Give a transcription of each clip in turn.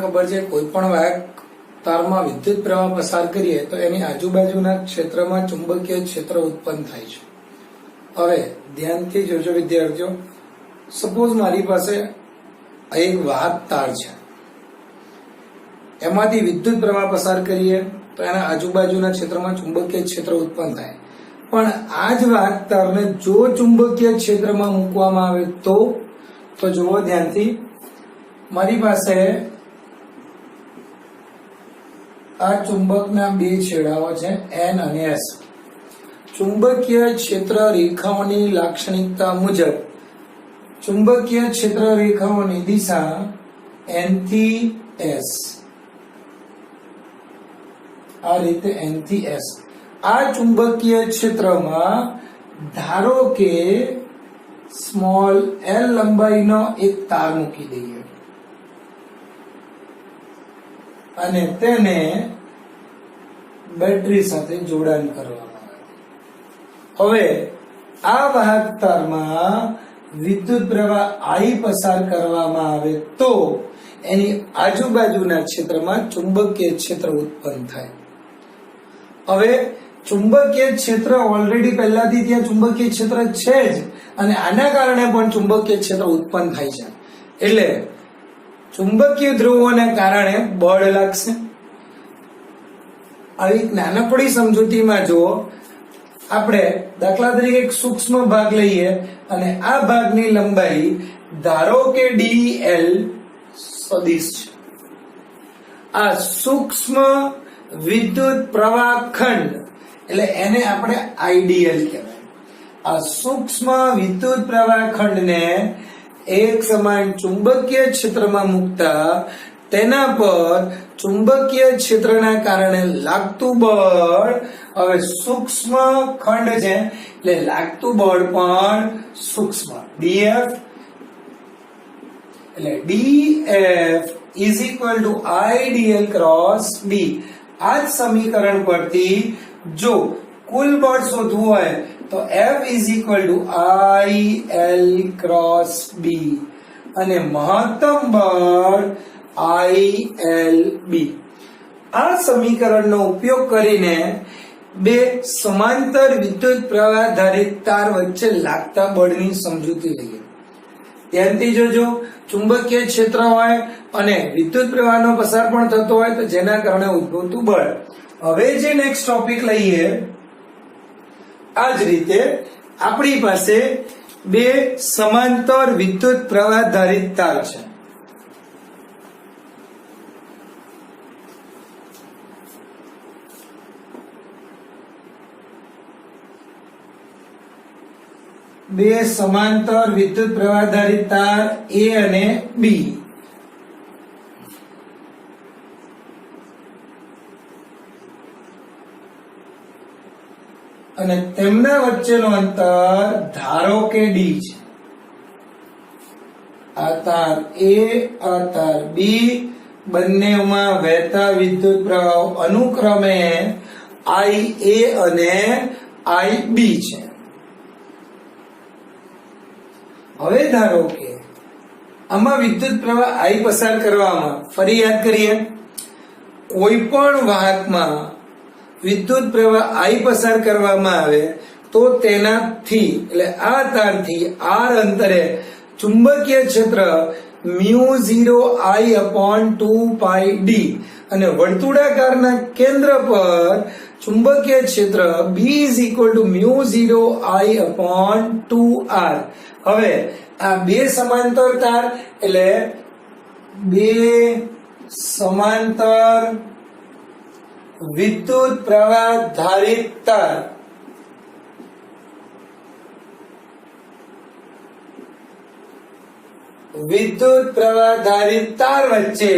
ખબર છે કોઈ પણ વાહક તારમાં વિદ્યુત પ્રવાહ પસાર કરીએ તો એની આજુબાજુના ક્ષેત્રમાં ચુંબકીય ક્ષેત્ર ઉત્પન્ન થાય છે। હવે ધ્યાનથી જોજો વિદ્યાર્થીઓ, સપોઝ મારી પાસે એક વાહક તાર છે, એમાંથી વિદ્યુત પ્રવાહ પસાર કરીએ તો એના આજુબાજુના ક્ષેત્રમાં ચુંબકીય ક્ષેત્ર ઉત્પન્ન થાય, પણ આ જ વાહક તારને જો ચુંબકીય ક્ષેત્રમાં મૂકવામાં આવે તો જુઓ ધ્યાનથી, મારી પાસે આ ચુંબકના બે છેડાઓ છે N અને S। ચુંબકીય ક્ષેત્ર રેખાઓની લાક્ષણિકતા મુજબ ચુંબકીય ક્ષેત્ર રેખાઓની દિશા N થી S, આ રીતે N થી S। આ ચુંબકીય ક્ષેત્રમાં ધારો કે સ્મોલ l લંબાઈનો એક તાર મૂકી દઈએ અને તેને બેટરી સાથે જોડાણ કરવામાં આવે। હવે આ વાહક તારમાં વિદ્યુત પ્રવાહ I પસાર કરવામાં આવે તો એની આજુબાજુના ક્ષેત્રમાં ચુંબકીય ક્ષેત્ર ઉત્પન્ન થાય। હવે ચુંબકીય ક્ષેત્ર ઓલરેડી પહેલાથી ત્યાં ચુંબકીય ક્ષેત્ર છે જ, અને આના કારણે પણ ચુંબકીય ક્ષેત્ર ઉત્પન્ન થાય છે, એટલે ચુંબકીય ધ્રુવોને કારણે બળ લાગશે। આવી નાનકડી સમજૂતીમાં જો આપણે દાખલા તરીકે એક સૂક્ષ્મ ભાગ લઈએ અને આ ભાગની લંબાઈ ધારો કે dl સદિશ છે, આ સૂક્ષ્મ વિદ્યુત પ્રવાહ ખંડ એટલે એને આપણે IDL કહેવાય। આ સૂક્ષ્મ વિદ્યુત પ્રવાહ ખંડને એક સમાન ચુંબકીય ક્ષેત્રમાં મૂકતા તેના પર ચુંબકીય ક્ષેત્રના કારણે લાગતું બળ, હવે સૂક્ષ્મ ખંડ છે એટલે લાગતું બળ પણ સૂક્ષ્મ dF, એટલે dF is equal to IDL cross B। આ જ સમીકરણ પરથી જો કુલ બળ શોધવું હોય તો F is equal to IL cross B અને મહત્તમ બળ ILB। આ સમીકરણનો ઉપયોગ કરીને બે સમાંતર વિદ્યુત પ્રવાહ ધારિત તાર વચ્ચે લાગતા બળની સમજૂતી લઈએ। ધ્યાનથી જોજો, ચુંબકીય ક્ષેત્ર હોય અને વિદ્યુત પ્રવાહનો પસાર પણ થતો હોય તો જેના કારણે ઉદ્ભવતું બળ। હવે જે નેક્સ્ટ ટોપિક લઈએ, આ જ રીતે આપણી પાસે બે સમાંતર વિદ્યુત પ્રવાહ ધારિત તાર છે। બે સમાંતર વિદ્યુત પ્રવાહ ધારિત તાર A અને B, અને તેમના વચ્ચેનું અંતર ધારો કે D છે। આ તાર A, આ તાર B, બંનેમાં વહેતા વિદ્યુત પ્રવાહ અનુક્રમે IA અને IB છે। હવે ધારો કે આમાં વિદ્યુત પ્રવાહ I પસાર કરવામાં, ફરી યાદ કરીએ, કોઈ પણ વાહકમાં વિદ્યુત પ્રવાહ I પસાર કરવામાં આવે તો તેનાથી એટલે આ તારથી r અંતરે ચુંબકીય ક્ષેત્ર μ0I/2πd અને વર્તુળાકારના કેન્દ્ર પર ચુંબકીય ક્ષેત્ર B = μ0I/2r। હવે આ બે સમાંતર તાર એટલે બે સમાંતર વિદ્યુત પ્રવાહ ધારિત તાર, વિદ્યુત પ્રવાહ ધારિત તાર વચ્ચે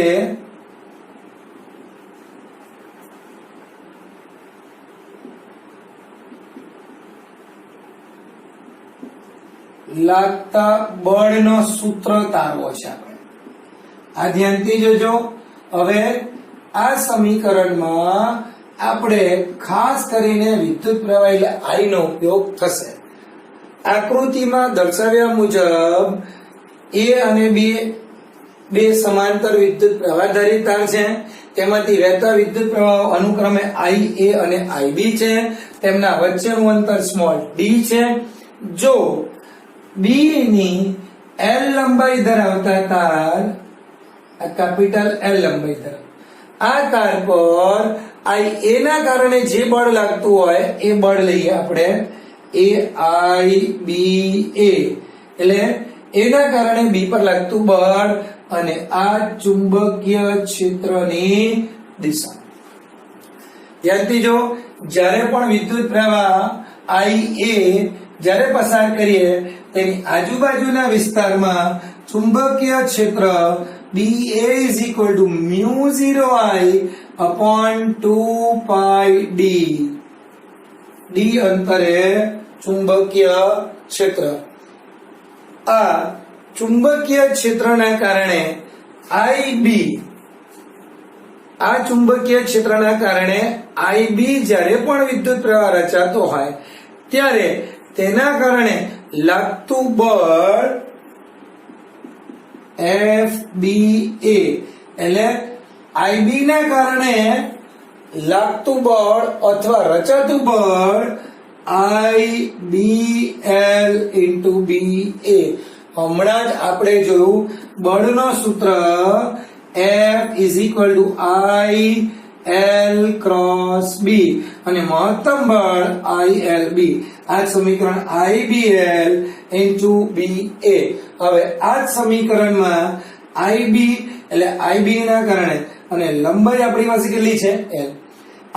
લાગતા બળનો સૂત્ર તારવો છે આપણે। આ ધ્યાનથી જોજો। હવે આ સમીકરણમાં આપણે ખાસ કરીને વિદ્યુત પ્રવાહ એટલે I નો ઉપયોગ થશે। આકૃતિમાં દર્શાવ્યા મુજબ A અને B બે સમાંતર વિદ્યુત પ્રવાહ ધરી તાર છે, તેમાંથી વહેતા વિદ્યુત પ્રવાહો અનુક્રમે IA અને IB છે, તેમના વચ્ચેનું અંતર સ્મોલ d છે. જો B ની L લંબાઈ ધરાવતા તાર, આ કેપિટલ L લંબાઈ ધરાવતા આ તાર પર IA ના કારણે જે બળ લાગતું હોય એ બળ લઈએ આપણે AIBA, એટલે એના કારણે B પર લાગતું બળ અને આ ચુંબકીય ક્ષેત્રની દિશા. ધ્યાનથી જો, જ્યારે પણ વિદ્યુત પ્રવાહ IA જ્યારે પસાર કરીએ તેની આજુબાજુના વિસ્તારમાં ચુંબકીય ક્ષેત્ર BA is equal to μ0I upon 2πd. d અંતરે ચુંબકીય ક્ષેત્ર. આ ચુંબકીય ક્ષેત્રના કારણે IB, આ ચુંબકીય ક્ષેત્રના કારણે IB જ્યારે પણ વિદ્યુત પ્રવાહ રચાતો હોય ત્યારે તેના કારણે લાગતું બળ FBA, એટલે IB ના કારણે લાગતું બળ અથવા રચાતું બળ IBL into BA. હમણાં જ આપણે જોયું બળનો સૂત્ર F is equal to IL cross B અને મહત્તમ બળ ILB. આ સમીકરણ IBL into BA. હવે આ સમીકરણમાં IB એટલે IB ના કારણે અને લંબાઈ આપણી પાસે કેટલી છે L.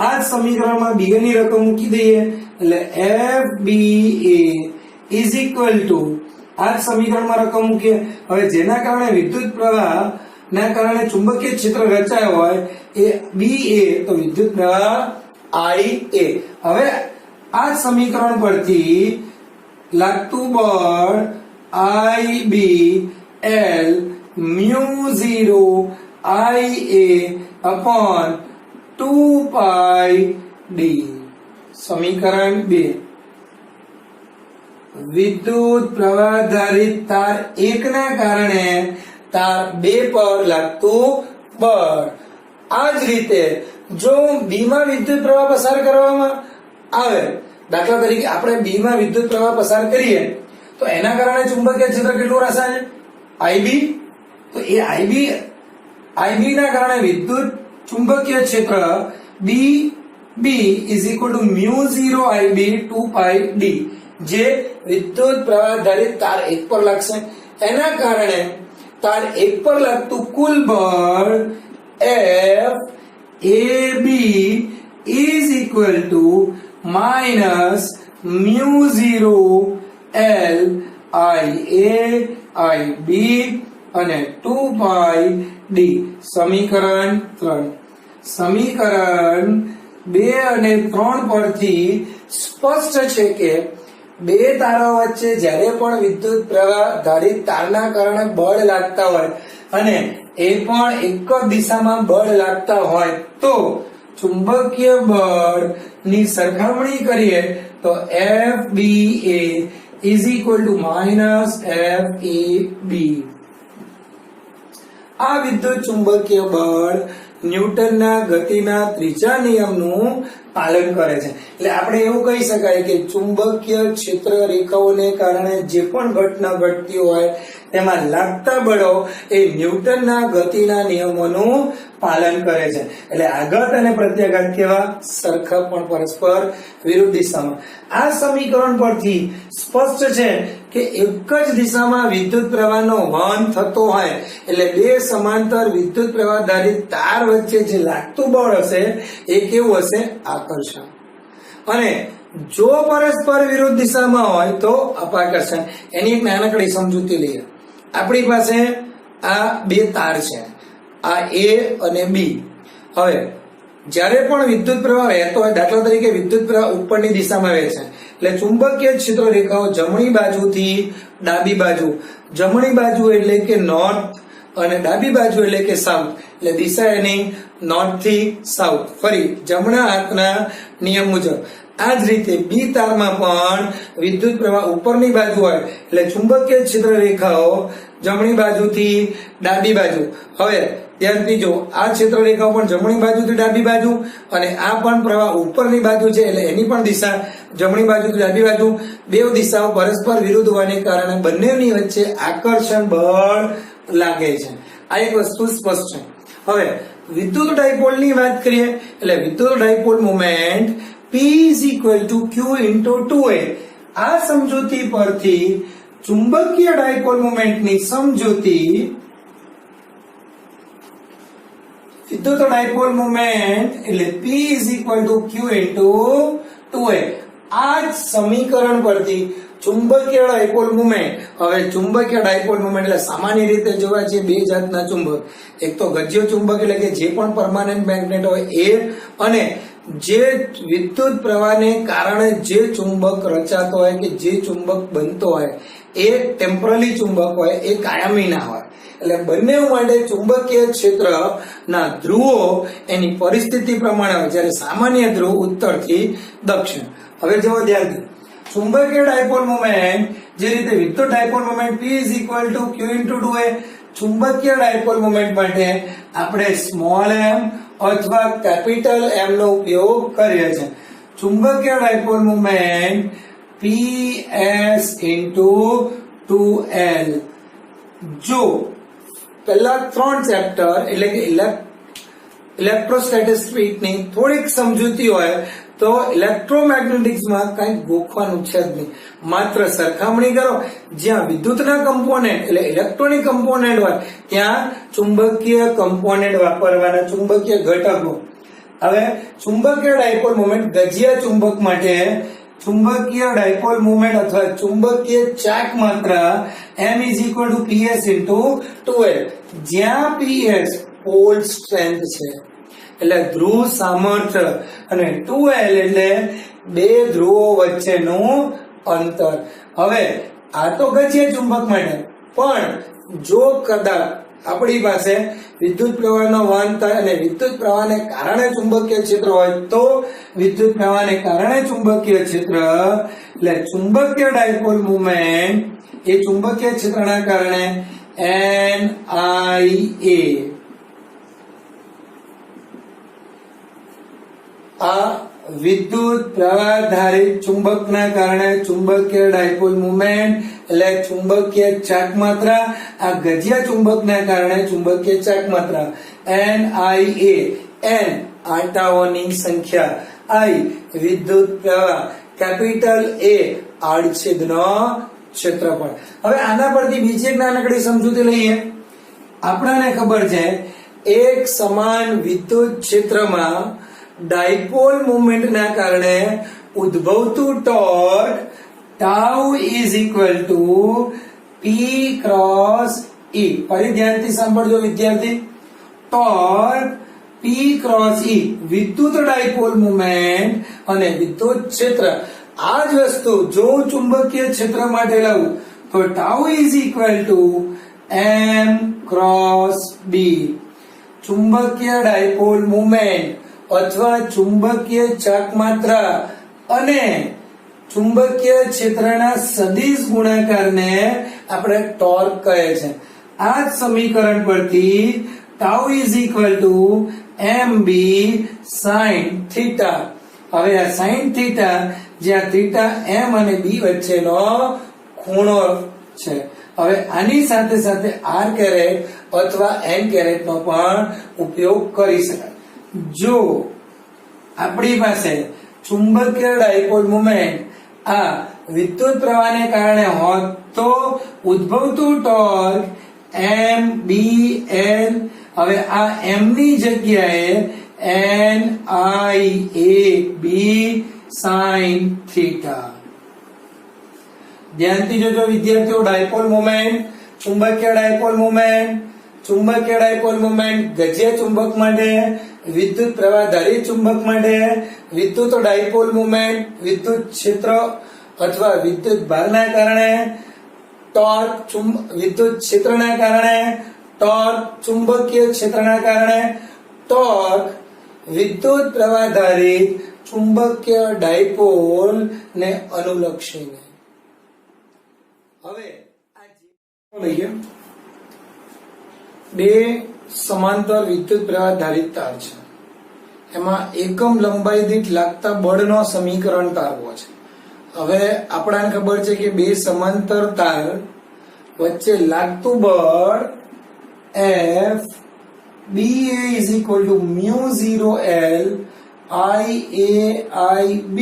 આ સમીકરણમાં B ની રકમ મૂકી દઈએ એટલે FBA is equal to, આ સમીકરણમાં રકમ મૂકીએ. હવે જેના કારણે વિદ્યુત પ્રવાહ ના કારણે ચુંબકીય ક્ષેત્ર રચાયો હોય એ BA, તો વિદ્યુત પ્રવાહ IA. હવે આ સમીકરણ પરથી લાગતું બળ IBL μ0 IA upon 2πd. સમીકરણ 2. વિદ્યુત પ્રવાહ ધારિત તાર 1 ના કારણે તાર 2 પર લાગતું બળ. આ જ રીતે જો B માં વિદ્યુત પ્રવાહ પસાર કરવામાં આવે, દાખલા તરીકે આપણે B માં વિદ્યુત પ્રવાહ પસાર કરીએ તો એના કારણે ચુંબકીય ક્ષેત્ર કેટલું રચાય IB. તો એ IB ના કારણે વિદ્યુત ચુંબકીય ક્ષેત્ર B is equal to μ0 IB 2πd, જે વિદ્યુત પ્રવાહ ધારિત તાર 1 પર લાગશે. એના કારણે તાર 1 પર લાગતું કુલ બળ FAB is equal to minus μ0 L IA IB અને 2πd. સમીકરણ 3. સમીકરણ 2 અને 3 પરથી સ્પષ્ટ છે કે બે તારો વચ્ચે જ્યારે પણ વિદ્યુત પ્રવાહ ધારિત તારના કારણે બળ લાગતા હોય અને એ પણ એક જ દિશામાં બળ લાગતા હોય તો ચુંબકીય બળ ની સરખામણી કરીએ તો FBA is equal to minus FAB. આ વિદ્યુત ચુંબકીય બળ ન્યૂટનના ગતિના ત્રીજા નિયમનું પાલન કરે છે. એટલે આપણે એવું કહી શકાય કે ચુંબકીય ક્ષેત્ર રેખાઓને કારણે જે પણ ઘટના ઘટતી હોય તેમાં લાગતા બળો એ ન્યૂટનના ગતિના નિયમોનું પાલન કરે છે. એટલે આઘાત અને પ્રત્યાઘાત કેવા? સરખા પણ પરસ્પર વિરુદ્ધ દિશામાં. આ સમીકરણ પરથી સ્પષ્ટ છે કે એક જ દિશામાં વિદ્યુત પ્રવાહનો વહન થતો હોય એટલે બે સમાંતર વિદ્યુત પ્રવાહ ધારિત તાર વચ્ચે જે લાગતું બળ હશે એ કેવું હશે? આકર્ષણ. અને જો પરસ્પર વિરુદ્ધ દિશામાં હોય તો અપાકર્ષણ. એની એક નાનકડી સમજૂતી લઈએ. આપણી પાસે આ બે તાર છે, આ A અને B. હવે જ્યારે પણ વિદ્યુત પ્રવાહ વહેતો હોય, દાખલા તરીકે વિદ્યુત પ્રવાહ ઉપરની દિશામાં વહે છે એટલે ચુંબકીય ક્ષેત્ર રેખાઓ જમણી બાજુથી ડાબી બાજુ, જમણી બાજુ એટલે કે નોર્થ અને ડાબી બાજુ એટલે કે સાઉથ, એટલે દિશા એની નોર્થ થી સાઉથ. ફરી જમણા હાથના નિયમ મુજબ આ જ રીતે બી તારમાં પણ વિદ્યુત પ્રવાહ ઉપરની બાજુ હોય એટલે ચુંબકીય ક્ષેત્ર રેખાઓ જમણી બાજુથી ડાબી બાજુ. હવે ત્યારથી જો આ ક્ષેત્ર રેખાઓ પણ જમણી બાજુથી ડાબી બાજુ અને આ પણ પ્રવાહ ઉપરની બાજુ છે એટલે એની પણ દિશા જમણી બાજુથી ડાબી બાજુ. બે દિશાઓ પરસ્પર વિરુદ્ધ હોવાને કારણે બંનેની વચ્ચે આકર્ષણ બળ લાગે છે. આ એક વસ્તુ સ્પષ્ટ છે. હવે વિદ્યુત ડાયપોલની વાત કરીએ એટલે વિદ્યુત dipole moment P is equal to Q into 2A. આ સમજૂતી પરથી ચુંબકીય ડાયપોલ મોમેન્ટની સમજૂતી વિદ્યુત ડાયપોલ મોમેન્ટ એટલે P is equal to Q into 2A. આ જ સમીકરણ પરથી ચુંબકીય ડાયપોલ મોમેન્ટ. હવે ચુંબકીય ડાયપોલ મોમેન્ટ એટલે સામાન્ય રીતે જોવા છે બે જાતના ચુંબક. એક તો ગજ્ય ચુંબક એટલે કે જે પણ પરમાનન્ટ મેગ્નેટ હોય એ, અને જે વિદ્યુત પ્રવાહને કારણે જે ચુંબક રચાતો હોય કે જે ચુંબક બનતો હોય એ ટેમ્પરરી ચુંબક હોય, એ કાયમી ના હોય. એટલે બંને માટે ચુંબકીય ક્ષેત્રના ધ્રુવો એની પરિસ્થિતિ પ્રમાણે હોય, જ્યારે સામાન્ય ધ્રુવ ઉત્તરથી દક્ષિણ. હવે જુઓ ધ્યાનથી, ચુંબકીય ડાયપોલ મોમેન્ટ જે રીતે વિદ્યુત dipole moment P is equal to Q into 2A, ચુંબકીય ડાયપોલ મોમેન્ટ માટે આપણે સ્મોલ m અથવા કેપિટલ M નો ઉપયોગ કરીએ છીએ. ચુંબકીય dipole moment PS into 2L. જો પહેલા 3 ચેપ્ટર એટલે કે ઇલેક્ટ્રોસ્ટેટિક્સની થોડીક સમજૂતી હોય તો ઇલેક્ટ્રોમેગ્નેટિક્સમાં કઈ ગોખવાનું છે જ નહીં. માત્ર સરખામણી કરો, જ્યાં વિદ્યુતના કમ્પોનેન્ટ એટલે ઇલેક્ટ્રોનિક કમ્પોનેન્ટ હોય ત્યાં ચુંબકીય કમ્પોનેન્ટ વાપરવાના, ચુંબકીય ઘટકો. હવે ચુંબકીય ડાયપોલ મોમેન્ટ ગજિયા ચુંબક માટે ચુંબકીય ડાયપોલ મોમેન્ટ અથવા ચુંબકીય ચાક માત્રા M is equal to PS into 2L. જ્યાં PS પોલ સ્ટ્રેન્થ છે એટલે ધ્રુવ સામર્થ્ય અને 2L એટલે બે ધ્રુવો વચ્ચેનું અંતર. હવે આ તો ગજ્ય ચુંબક માટે, પણ જો કદાચ આપણી પાસે વિદ્યુત પ્રવાહનો વહન થાય અને વિદ્યુત પ્રવાહને કારણે ચુંબકીય ક્ષેત્ર હોય તો વિદ્યુત પ્રવાહને કારણે ચુંબકીય ક્ષેત્ર એટલે ચુંબકીય ડાયપોલ મોમેન્ટ એ ચુંબકીય ક્ષેત્રના કારણે NIA. આ વિદ્યુત પ્રવાહ ધારિત ચુંબકના કારણે ચુંબકીય ડાયપોલ મોમેન્ટ એટલે ચુંબકીય ચાક માત્રા. આ ગજિયા ચુંબકના કારણે ચુંબકીય ચાક માત્રા NIA. N આંટાઓની સંખ્યા, I વિદ્યુત પ્રવાહ, કેપિટલ A આડછેદનો ક્ષેત્રફળ. હવે આના પરથી બીજી એક નાનકડી સમજૂતી લઈએ. આપણને ખબર છે એક સમાન વિદ્યુત ક્ષેત્રમાં ડાયપોલ મોમેન્ટના કારણે ઉદ્ભવતું torque tau is equal to P cross E. ફરી ધ્યાનથી સાંભળજો વિદ્યાર્થી. ટોર્ક P cross E વિદ્યુત ડાયપોલ મોમેન્ટ અને વિદ્યુત ક્ષેત્ર. આ જ વસ્તુ જો ચુંબકીય ક્ષેત્ર માટે લાવું તો tau is equal to M cross B. ચુંબકીય ડાયપોલ મોમેન્ટ અથવા ચુંબકીય ચાક માત્રા અને ચુંબકીય ક્ષેત્રના સદિશ ગુણાકારને આપણે ટોર્ક કહે છે. આ જ સમીકરણ પરથી tau is equal to mb sin theta. હવે આ sin theta જ્યાં theta m અને b વચ્ચેનો ખૂણો છે. હવે આની સાથે સાથે r કેરેટ અથવા n કેરેટ નો પણ ઉપયોગ કરી શકાય. જો આપણી પાસે ચુંબકીય ડાયપોલ મોમેન્ટ આ વિદ્યુત પ્રવાહને કારણે હોત તો ઉદ્ભવતું ટોર્ક MBL. હવે આ m ની જગ્યાએ NIAB sin theta. ધ્યાનથી જોજો વિદ્યાર્થીઓ. ડાયપોલ મોમેન્ટ, ચુંબકીય ડાયપોલ મોમેન્ટ, ચુંબકીય ડાયપોલ મોમેન્ટ ગજ્ય ચુંબક માટે, વિદ્યુત પ્રવાહ ધારિત ચુંબક માટે, વિદ્યુત ડાયપોલ મોમેન્ટ વિદ્યુત ક્ષેત્ર અથવા વિદ્યુત ભારના કારણે ટોર્ક, વિદ્યુત ક્ષેત્રના કારણે ટોર્ક, ચુંબકીય ક્ષેત્રના કારણે ટોર્ક, વિદ્યુત પ્રવાહ ધારિત ચુંબકીય ડાયપોલ ને અનુલક્ષીને. હવે આ લઈએ બે સમાંતર વિદ્યુત પ્રવાહ ધારિત તાર છે, એમાં એકમ લંબાઈ દીઠ લાગતા બળનો સમીકરણ તારવો છે. હવે આપણને ખબર છે કે બે સમાંતર તાર વચ્ચે લાગતું બળ F BA is equal to mu 0 L IAIB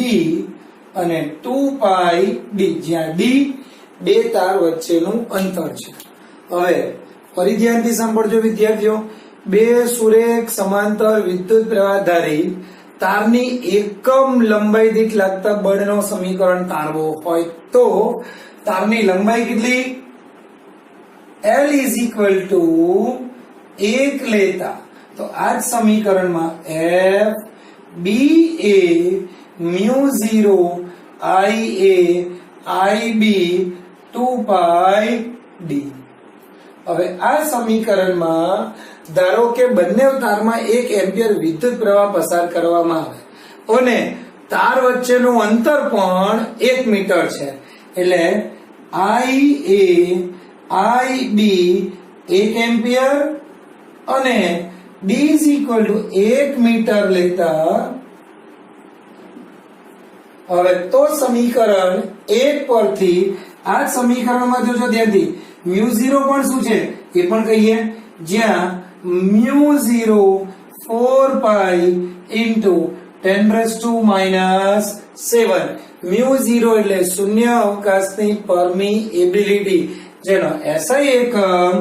અને 2 pi D, જ્યાં D બે તાર વચ્ચેનું અંતર છે. હવે ફરી ધ્યાનથી સાંભળજો વિદ્યાર્થીઓ, બે સુરેખ સમાંતર વિદ્યુત પ્રવાહ ધારી તારની એકમ લંબાઈ દીઠ લાગતા બળનો સમીકરણ તારવો હોય તો તારની લંબાઈ કેટલી? L is equal to 1 લેતા તો આ જ સમીકરણમાં F BA mu 0 IA IB 2 pi D. હવે આ સમીકરણમાં ધારો કે બંને તારમાં 1 એમ્પિયર વિદ્યુત પ્રવાહ પસાર કરવામાં આવે અને તાર વચ્ચેનું અંતર પણ 1 મીટર છે, એટલે IA IB 1 એમ્પિયર અને D is equal to 1 metre લેતા હવે તો સમીકરણ 1 પરથી આ સમીકરણમાં જોજો ધ્યાનથી mu 0 પણ શું છે એ પણ કહીએ, જ્યાં mu 0 4 pi into 10⁻⁻⁷. mu 0 એટલે શૂન્ય અવકાશની પરમિએબિલિટી, જેનો SI એકમ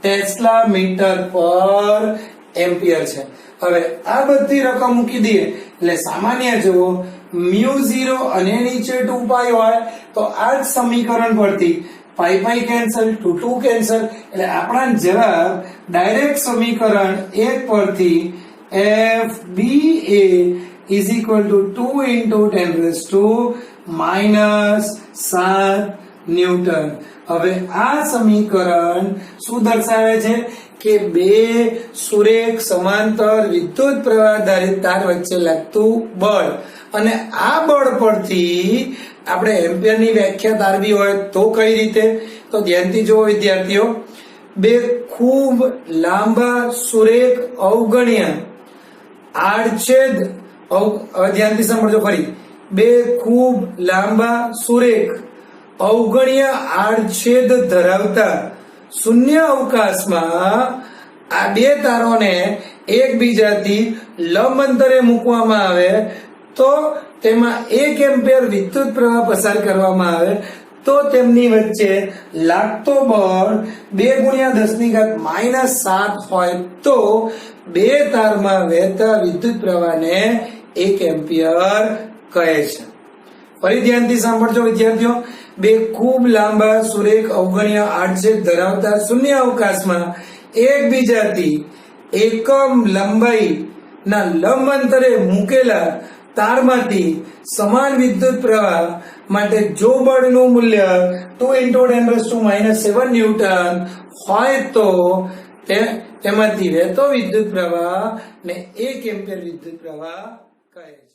ટેસ્લા મીટર પર એમ્પિયર છે. હવે આ બધી રકમ મૂકી દઈએ એટલે સામાન્ય જુઓ mu 0 અને નીચે 2 પાઈ હોય તો આ જ સમીકરણ પરથી પાઈ પાઈ કેન્સલ, 2 2 કેન્સલ, એટલે આપણા જવાબ ડાયરેક્ટ સમીકરણ 1 પરથી FBA is equal to 2 into 10⁻⁷ newton. હવે આ સમીકરણ શું દર્શાવે છે કે બે સુરેખ સમાંતર વિદ્યુત પ્રવાહ ધારિત તાર વચ્ચે લાગતું બળ, અને આ બળ પરથી આપણે એમ્પિયરની વ્યાખ્યા તારવી હોય તો કઈ રીતે? તો ધ્યાનથી જુઓ વિદ્યાર્થીઓ, બે ખૂબ લાંબા સુરેખ અવગણ્ય આડછેદ ધ્યાનથી સાંભળજો ફરી, બે ખૂબ લાંબા સુરેખ અવગણ્ય આડછેદ ધરાવતા શૂન્ય અવકાશમાં આ બે તારોને એકબીજાથી લંબ અંતરે મૂકવામાં આવે તો તેમાં 1 એમ્પિયર વિદ્યુત પ્રવાહ પસાર કરવામાં આવે તો તેમની વચ્ચે લાગતો બળ 2 × 10⁻⁷ હોય તો બે તારમાં વહેતા વિદ્યુત પ્રવાહને 1 એમ્પિયર કહે છે. ફરી ધ્યાનથી સાંભળજો વિદ્યાર્થીઓ, બે ખૂબ લાંબા સુરેખ અવગણ્ય આડછેદ ધરાવતા શૂન્ય અવકાશમાં એકબીજાથી એકમ લંબાઈ ના લંબ અંતરે મૂકેલા તારમાંથી સમાન વિદ્યુત પ્રવાહ માટે જો બળનું મૂલ્ય 2 × 10⁻⁷ ન્યૂટન હોય તો તેમાંથી વહેતો વિદ્યુત પ્રવાહ ને 1 એમ્પિયર વિદ્યુત પ્રવાહ કહે છે.